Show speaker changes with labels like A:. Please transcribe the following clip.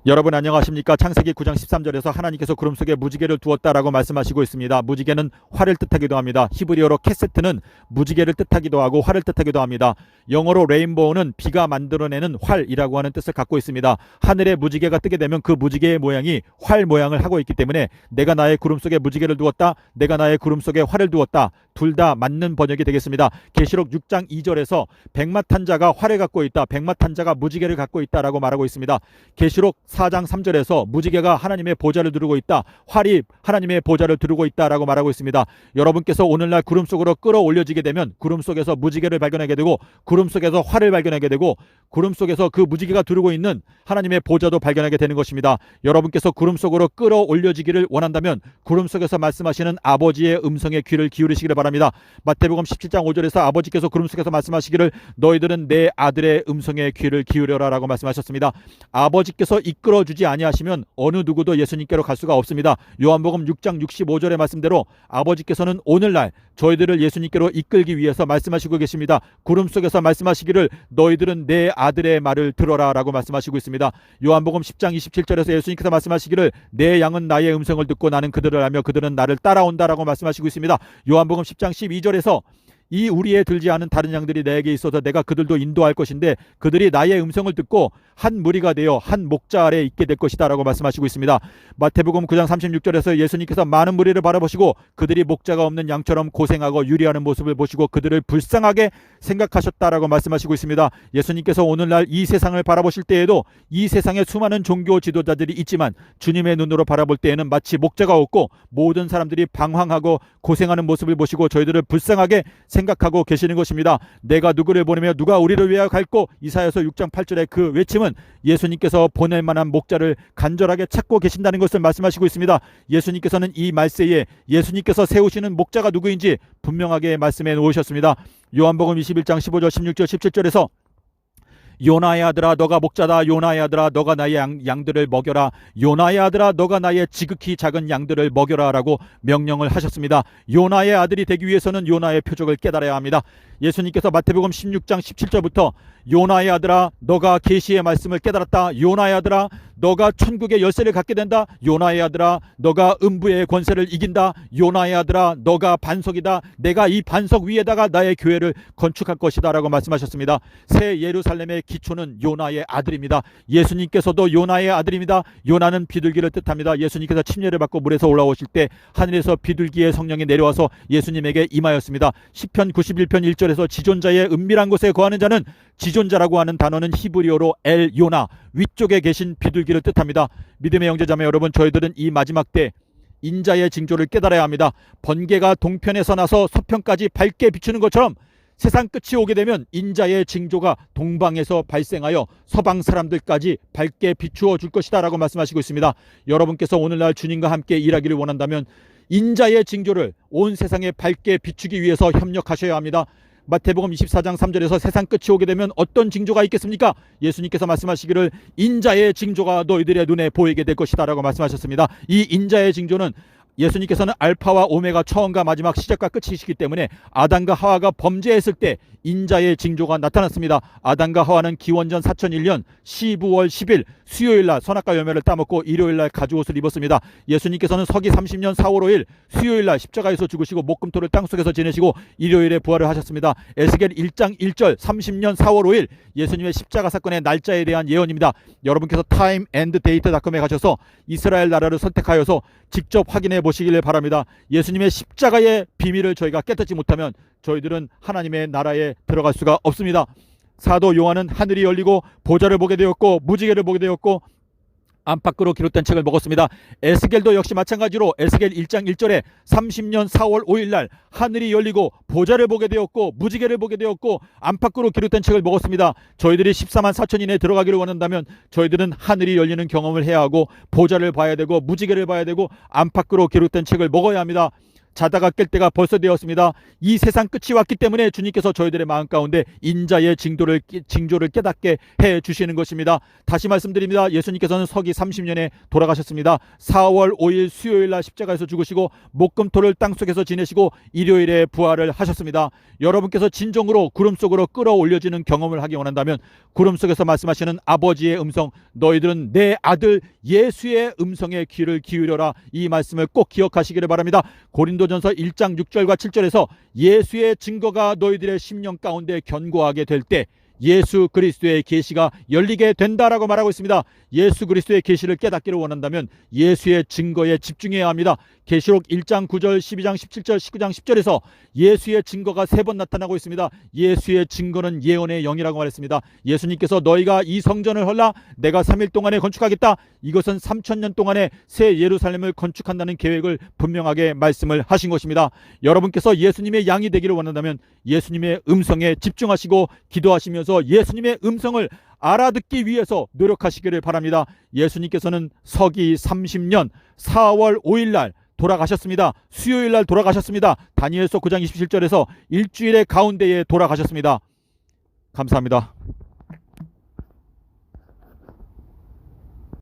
A: 여러분 안녕하십니까? 창세기 9장 13절에서 하나님께서 구름 속에 무지개를 두었다라고 말씀하시고 있습니다. 무지개는 활을 뜻하기도 합니다. 히브리어로 캐세트는 무지개를 뜻하기도 하고 활을 뜻하기도 합니다. 영어로 레인보우는 비가 만들어내는 활이라고 하는 뜻을 갖고 있습니다. 하늘에 무지개가 뜨게 되면 그 무지개의 모양이 활 모양을 하고 있기 때문에 내가 나의 구름 속에 무지개를 두었다, 내가 나의 구름 속에 활을 두었다, 둘 다 맞는 번역이 되겠습니다. 계시록 6장 2절에서 백마탄 자가 활을 갖고 있다, 백마탄 자가 무지개를 갖고 있다라고 말하고 있습니다. 계시록 4장 3절에서 무지개가 하나님의 보좌를 두르고 있다, 활이 하나님의 보좌를 두르고 있다라고 말하고 있습니다. 여러분께서 오늘날 구름 속으로 끌어올려지게 되면 구름 속에서 무지개를 발견하게 되고 구름 속에서 활을 발견하게 되고 구름 속에서 그 무지개가 두르고 있는 하나님의 보좌도 발견하게 되는 것입니다. 여러분께서 구름 속으로 끌어올려지기를 원한다면 구름 속에서 말씀하시는 아버지의 음성에 귀를 기울이시기를 바랍니다. 마태복음 17장 5절에서 아버지께서 구름 속에서 말씀하시기를 너희들은 내 아들의 음성에 귀를 기울여라 라고 말씀하셨습니다. 아버지께서 이끌어주지 아니하시면 어느 누구도 예수님께로 갈 수가 없습니다. 요한복음 6장 65절의 말씀대로 아버지께서는 오늘날 저희들을 예수님께로 이끌기 위해서 말씀하시고 계십니다. 구름 속에서 말씀하시기를 너희들은 내 아들의 말을 들어라 라고 말씀하시고 있습니다. 요한복음 10장 27절에서 예수님께서 말씀하시기를 내 양은 나의 음성을 듣고 나는 그들을 알며 그들은 나를 따라온다 라고 말씀하시고 있습니다. 요한복음 10장 12절에서 이 우리에 들지 않은 다른 양들이 내게 있어서 내가 그들도 인도할 것인데 그들이 나의 음성을 듣고 한 무리가 되어 한 목자 아래 있게 될 것이다 라고 말씀하시고 있습니다. 마태복음 9장 36절에서 예수님께서 많은 무리를 바라보시고 그들이 목자가 없는 양처럼 고생하고 유리하는 모습을 보시고 그들을 불쌍하게 생각하셨다라고 말씀하시고 있습니다. 예수님께서 오늘날 이 세상을 바라보실 때에도 이 세상에 수많은 종교 지도자들이 있지만 주님의 눈으로 바라볼 때에는 마치 목자가 없고 모든 사람들이 방황하고 고생하는 모습을 보시고 저희들을 불쌍하게 생각하고 계시는 것입니다. 내가 누구를 보내며 누가 우리를 위하여 갈고, 이사야서 6장 8절의 그 외침은 예수님께서 보낼 만한 목자를 간절하게 찾고 계신다는 것을 말씀하시고 있습니다. 예수님께서는 이 말세에 예수님께서 세우시는 목자가 누구인지 분명하게 말씀해 놓으셨습니다. 요한복음 21장 15절 16절 17절에서 요나의 아들아 너가 목자다, 요나의 아들아 너가 나의 양들을 먹여라, 요나의 아들아 너가 나의 지극히 작은 양들을 먹여라 라고 명령을 하셨습니다. 요나의 아들이 되기 위해서는 요나의 표적을 깨달아야 합니다. 예수님께서 마태복음 16장 17절부터 요나의 아들아 너가 계시의 말씀을 깨달았다, 요나의 아들아 너가 천국의 열쇠를 갖게 된다, 요나의 아들아 너가 음부의 권세를 이긴다, 요나의 아들아 너가 반석이다, 내가 이 반석 위에다가 나의 교회를 건축할 것이다 라고 말씀하셨습니다. 새 예루살렘의 기초는 요나의 아들입니다. 예수님께서도 요나의 아들입니다. 요나는 비둘기를 뜻합니다. 예수님께서 침례를 받고 물에서 올라오실 때 하늘에서 비둘기의 성령이 내려와서 예수님에게 임하였습니다. 시편 91편 1절에서 지존자의 은밀한 곳에 거하는 자는, 지존자라고 하는 단어는 히브리어로 엘 요나, 위쪽에 계신 비둘기를 뜻합니다. 믿음의 형제자매 여러분, 저희들은 이 마지막 때 인자의 징조를 깨달아야 합니다. 번개가 동편에서 나서 서편까지 밝게 비추는 것처럼 세상 끝이 오게 되면 인자의 징조가 동방에서 발생하여 서방 사람들까지 밝게 비추어 줄 것이다 라고 말씀하시고 있습니다. 여러분께서 오늘날 주님과 함께 일하기를 원한다면 인자의 징조를 온 세상에 밝게 비추기 위해서 협력하셔야 합니다. 마태복음 24장 3절에서 세상 끝이 오게 되면 어떤 징조가 있겠습니까? 예수님께서 말씀하시기를 인자의 징조가 너희들의 눈에 보이게 될 것이다 라고 말씀하셨습니다. 이 인자의 징조는 예수님께서는 알파와 오메가, 처음과 마지막, 시작과 끝이시기 때문에 아담과 하와가 범죄했을 때 인자의 징조가 나타났습니다. 아담과 하와는 기원전 4001년 12월 10일 수요일날 선악과 열매를 따먹고 일요일날 가죽옷을 입었습니다. 예수님께서는 서기 30년 4월 5일 수요일날 십자가에서 죽으시고 목금토를 땅속에서 지내시고 일요일에 부활을 하셨습니다. 에스겔 1장 1절 30년 4월 5일 예수님의 십자가 사건의 날짜에 대한 예언입니다. 여러분께서 timeanddate.com에 가셔서 이스라엘 나라를 선택하여서 직접 확인해 보시기를 바랍니다. 예수님의 십자가의 비밀을 저희가 깨닫지 못하면 저희들은 하나님의 나라에 들어갈 수가 없습니다. 사도 요한은 하늘이 열리고 보좌를 보게 되었고 무지개를 보게 되었고 안팎으로 기록된 책을 먹었습니다. 에스겔도 역시 마찬가지로 에스겔 1장 1절에 30년 4월 5일날 하늘이 열리고 보좌를 보게 되었고 무지개를 보게 되었고 안팎으로 기록된 책을 먹었습니다. 저희들이 14만 4천 인에 들어가기를 원한다면 저희들은 하늘이 열리는 경험을 해야 하고 보좌를 봐야 되고 무지개를 봐야 되고 안팎으로 기록된 책을 먹어야 합니다. 자다가 깰 때가 벌써 되었습니다. 이 세상 끝이 왔기 때문에 주님께서 저희들의 마음 가운데 인자의 징조를 깨닫게 해 주시는 것입니다. 다시 말씀드립니다. 예수님께서는 서기 30년에 돌아가셨습니다. 4월 5일 수요일 날 십자가에서 죽으시고 목금토를 땅속에서 지내시고 일요일에 부활을 하셨습니다. 여러분께서 진정으로 구름 속으로 끌어올려지는 경험을 하기 원한다면 구름 속에서 말씀하시는 아버지의 음성, 너희들은 내 아들 예수의 음성에 귀를 기울여라, 이 말씀을 꼭 기억하시기를 바랍니다. 고린도전서 1장 6절과 7절에서 예수의 증거가 너희들의 심령 가운데 견고하게 될 때 예수 그리스도의 계시가 열리게 된다라고 말하고 있습니다. 예수 그리스도의 계시를 깨닫기를 원한다면 예수의 증거에 집중해야 합니다. 계시록 1장 9절, 12장 17절, 19장 10절에서 예수의 증거가 3번 나타나고 있습니다. 예수의 증거는 예언의 영이라고 말했습니다. 예수님께서 너희가 이 성전을 헐라 내가 3일 동안에 건축하겠다. 이것은 3000년 동안에 새 예루살렘을 건축한다는 계획을 분명하게 말씀을 하신 것입니다. 여러분께서 예수님의 양이 되기를 원한다면 예수님의 음성에 집중하시고 기도하시면서 예수님의 음성을 알아듣기 위해서 노력하시기를 바랍니다. 예수님께서는 서기 30년 4월 5일 날 돌아가셨습니다. 수요일 날 돌아가셨습니다. 다니엘서 9장 27절에서 일주일의 가운데에 돌아가셨습니다. 감사합니다.